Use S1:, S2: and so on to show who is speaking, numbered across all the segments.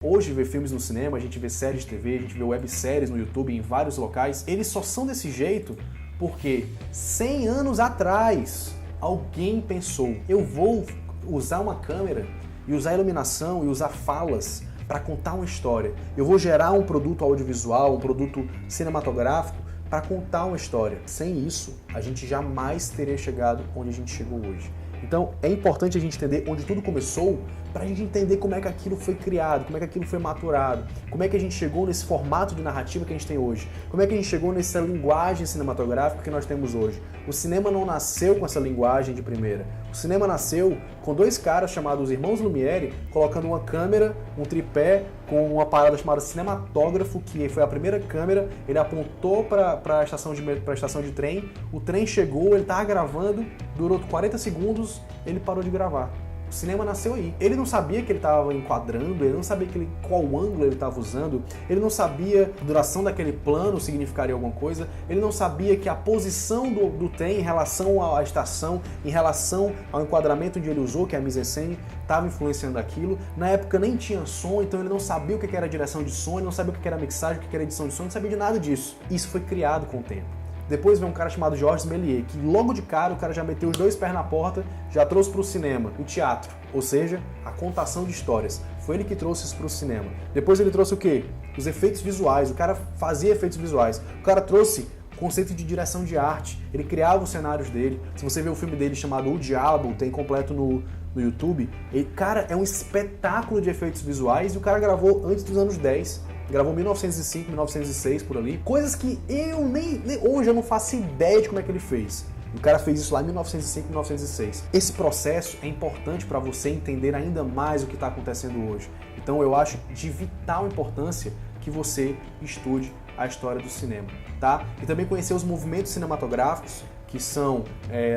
S1: Hoje ver filmes no cinema, a gente vê séries de TV, a gente vê webséries no YouTube, em vários locais, eles só são desse jeito porque 100 anos atrás alguém pensou, eu vou usar uma câmera e usar iluminação e usar falas para contar uma história. Eu vou gerar um produto audiovisual, um produto cinematográfico para contar uma história. Sem isso, a gente jamais teria chegado onde a gente chegou hoje. Então, é importante a gente entender onde tudo começou para a gente entender como é que aquilo foi criado, como é que aquilo foi maturado, como é que a gente chegou nesse formato de narrativa que a gente tem hoje, como é que a gente chegou nessa linguagem cinematográfica que nós temos hoje. O cinema não nasceu com essa linguagem de primeira. O cinema nasceu com dois caras chamados Irmãos Lumière, colocando uma câmera, um tripé, com uma parada chamada cinematógrafo, que foi a primeira câmera, ele apontou para a estação de trem, o trem chegou, ele estava gravando, durou 40 segundos, ele parou de gravar. O cinema nasceu aí. Ele não sabia que ele estava enquadrando, ele não sabia qual ângulo ele estava usando, ele não sabia que a duração daquele plano significaria alguma coisa, ele não sabia que a posição do trem em relação à estação, em relação ao enquadramento onde ele usou, que é a mise-en-scène, estava influenciando aquilo. Na época nem tinha som, então ele não sabia o que era direção de som, ele não sabia o que era mixagem, o que era edição de som, não sabia de nada disso. Isso foi criado com o tempo. Depois veio um cara chamado Georges Méliès, que logo de cara o cara já meteu os dois pés na porta, já trouxe para o cinema o teatro, ou seja, a contação de histórias. Foi ele que trouxe isso para o cinema. Depois ele trouxe o quê? Os efeitos visuais, o cara fazia efeitos visuais. O cara trouxe o conceito de direção de arte, ele criava os cenários dele. Se você ver o filme dele chamado O Diabo, tem completo no YouTube, ele, cara, é um espetáculo de efeitos visuais e o cara gravou antes dos anos 10. Gravou 1905, 1906, por ali. Coisas que eu nem hoje eu não faço ideia de como é que ele fez. O cara fez isso lá em 1905, 1906. Esse processo é importante para você entender ainda mais o que está acontecendo hoje. Então eu acho de vital importância que você estude a história do cinema, tá? E também conhecer os movimentos cinematográficos, que são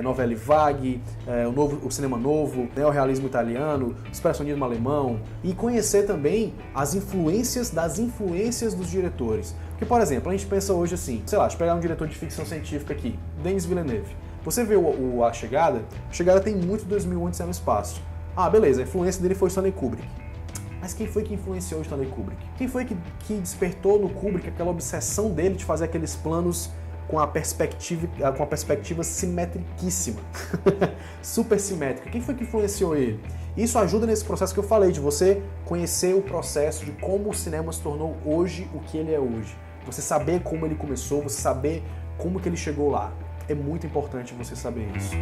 S1: Nouvelle Vague, o cinema novo, o realismo italiano, o expressionismo alemão, e conhecer também as influências das influências dos diretores. Porque, por exemplo, a gente pensa hoje assim, sei lá, deixa eu pegar um diretor de ficção científica aqui, Denis Villeneuve. Você vê A Chegada tem muito 2001 Odisseia no Espaço. Ah, beleza, a influência dele foi Stanley Kubrick. Mas quem foi que influenciou o Stanley Kubrick? Quem foi que despertou no Kubrick aquela obsessão dele de fazer aqueles planos com a perspectiva simetricíssima, super simétrica? Quem foi que influenciou ele? Isso ajuda nesse processo que eu falei, de você conhecer o processo de como o cinema se tornou hoje o que ele é hoje. Você saber como ele começou, você saber como que ele chegou lá. É muito importante você saber isso.